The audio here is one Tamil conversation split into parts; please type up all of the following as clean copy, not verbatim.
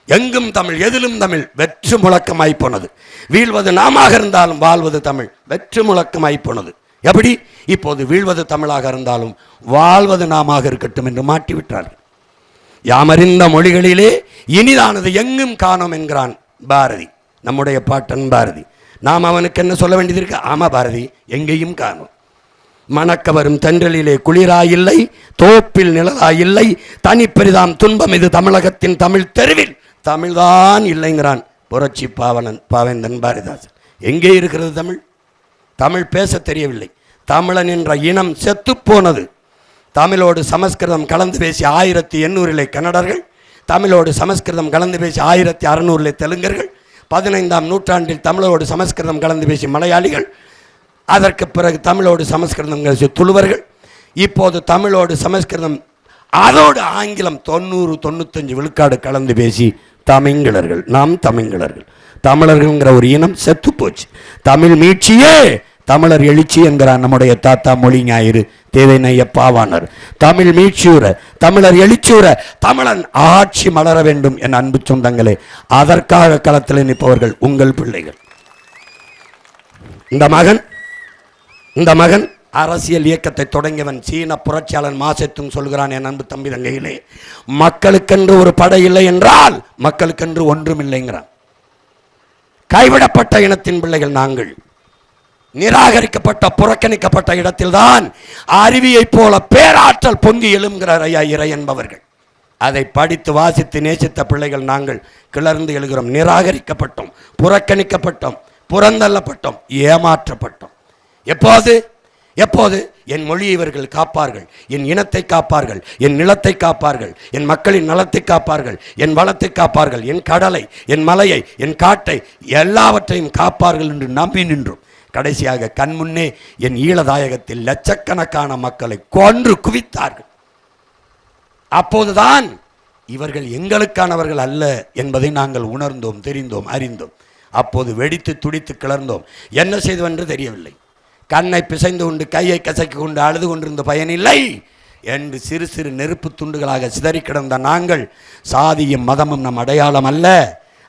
எங்கும் தமிழ், எதிலும் தமிழ் வெற்று முழக்கமாய் போனது. வீழ்வது நாமாக இருந்தாலும் வாழ்வது தமிழ் வெற்று முழக்கமாய் போனது. எப்படி? இப்போது வீழ்வது தமிழாக இருந்தாலும் வாழ்வது நாமாக இருக்கட்டும் என்று மாட்டிவிட்டார்கள். யாமறிந்த மொழிகளிலே இனிதானது எங்கும் காணோம் என்கிறான் பாரதி, நம்முடைய பாட்டன் பாரதி. நாம் அவனுக்கு என்ன சொல்ல வேண்டியது இருக்கு? ஆமா பாரதி, எங்கேயும் காணோம். மணக்க வரும் தென்றலிலே குளிராயில்லை, தோப்பில் நிழலாயில்லை, தனிப்பெரிதாம் துன்பம் இது தமிழகத்தின் தமிழ் தெருவில் தமிழ்தான் இல்லைங்கிறான் புரட்சி பாவேந்தன் பாரதிதாசன். எங்கே இருக்கிறது தமிழ்? தமிழ் பேச தெரியவில்லை. தமிழன் என்ற இனம் செத்து போனது. தமிழோடு சமஸ்கிருதம் கலந்து பேசி 1800 கன்னடர்கள், தமிழோடு சமஸ்கிருதம் கலந்து பேசி 1600 தெலுங்கர்கள், 15ஆம் நூற்றாண்டில் தமிழோடு சமஸ்கிருதம் கலந்து பேசி மலையாளிகள், அதற்கு பிறகு தமிழோடு சமஸ்கிருதம் பேசி துளுவர்கள், இப்போது தமிழோடு சமஸ்கிருதம் அதோடு ஆங்கிலம் 90-95 விழுக்காடு கலந்து பேசி தமிழர்கள். நாம் தமிழர்கள். தமிழர்கள்ங்கிற ஒரு இனம் செத்து போச்சு. தமிழ் மீட்சியே தமிழர் எழுச்சி என்கிறார் நம்முடைய தாத்தா மொழி ஞாயிறு தேவைநைய பாவாணர். தமிழ் மீட்சியுற, தமிழர் எழுச்சியுற, தமிழன் ஆட்சி மலர வேண்டும் என் அன்பு சொந்தங்களே. அதற்காக களத்தில் நிற்பவர்கள் உங்கள் பிள்ளைகள். இந்த மகன் அரசியல் இயக்கத்தை தொடங்கியவன் சீன புரட்சியாளன் மாசெத்துங் சொல்கிறான், என் அன்பு தம்பி தங்கையிலே, மக்களுக்கென்று ஒரு படை இல்லை என்றால் மக்களுக்கென்று ஒன்றும் இல்லைங்கிறான். கைவிடப்பட்ட இனத்தின் பிள்ளைகள் நாங்கள். நிராகரிக்கப்பட்ட புறக்கணிக்கப்பட்ட இடத்தில்தான் அருவியை போல பேராற்றல் பொங்கி எழும்கிறார் ஐயா இறை என்பவர்கள். அதை படித்து வாசித்து நேசித்த பிள்ளைகள் நாங்கள் கிளர்ந்து எழுகிறோம். நிராகரிக்கப்பட்டோம், புறக்கணிக்கப்பட்டோம், புறந்தள்ளப்பட்டோம், ஏமாற்றப்பட்டோம். எப்போது என் மொழியை இவர்கள் காப்பார்கள், என் இனத்தை காப்பார்கள், என் நிலத்தை காப்பார்கள், என் மக்களின் நலத்தை காப்பார்கள், என் வளத்தை காப்பார்கள், என் கடலை, என் மலையை, என் காட்டை எல்லாவற்றையும் காப்பார்கள் என்று நம்பி நின்றோம். கடைசியாக கண்முன்னே என் ஈழதாயகத்தில் லட்சக்கணக்கான மக்களை கொன்று குவித்தார்கள். அப்போதுதான் இவர்கள் எங்களுக்கானவர்கள் அல்ல என்பதை நாங்கள் உணர்ந்தோம், தெரிந்தோம், அறிந்தோம். அப்போது வெடித்து துடித்து கிளர்ந்தோம். என்ன செய்துவென்று தெரியவில்லை. கண்ணை பிசைந்து கொண்டு கையை கசக்கி கொண்டு அழுது கொண்டிருந்த பயனில்லை என்று சிறு சிறு நெருப்பு துண்டுகளாக சிதறி கிடந்த நாங்கள், சாதியும் மதமும் நம் அடையாளம் அல்ல,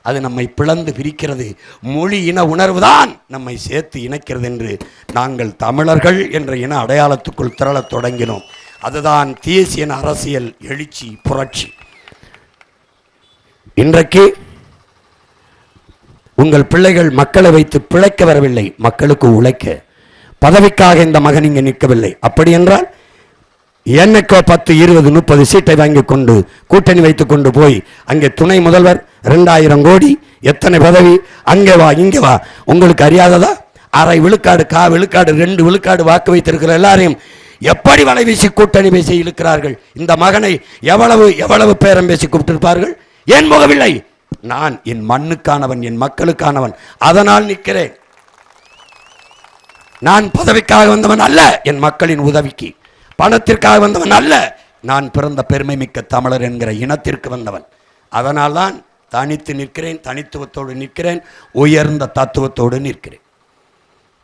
அது நம்மை பிளந்து பிரிக்கிறது, மொழி இன உணர்வுதான் நம்மை சேர்த்து இணைக்கிறது என்று நாங்கள் தமிழர்கள் என்ற இன அடையாளத்துக்குள் திரளத் தொடங்கினோம். அதுதான் தேசிய அரசியல் எழுச்சி, புரட்சி. இன்றைக்கு உங்கள் பிள்ளைகள் மக்களை வைத்து பிழைக்க வரவில்லை, மக்களுக்கு உழைக்க. பதவிக்காக இந்த மகன் இங்கே நிற்கவில்லை. அப்படி என்றால் என்னைக்கோ 10, 20, 30 சீட்டை வாங்கி கொண்டு கூட்டணி வைத்துக் கொண்டு போய் அங்கே துணை முதல்வர் 2000 கோடி, எத்தனை பதவி, அங்கே வா இங்கே வா, உங்களுக்கு அறியாததா? அரை விழுக்காடு, விழுக்காடு, 2 விழுக்காடு வாக்கு வைத்திருக்கிற எல்லாரையும் எப்படி வலை வீசி கூட்டணி பேசி இழுக்கிறார்கள். இந்த மகனை எவ்வளவு பேரம் பேசி கூப்பிட்டிருப்பார்கள். ஏன் போகவில்லை? நான் என் மண்ணுக்கானவன், என் மக்களுக்கானவன், அதனால் நிற்கிறேன். நான் பதவிக்காக வந்தவன் அல்ல, என் மக்களின் உதவிக்கு. பணத்திற்காக வந்தவன் அல்ல, நான் பிறந்த பெருமை மிக்க தமிழர் என்கிற இனத்திற்கு வந்தவன். அதனால் தான் தனித்து நிற்கிறேன், தனித்துவத்தோடு நிற்கிறேன், உயர்ந்த தத்துவத்தோடு நிற்கிறேன்.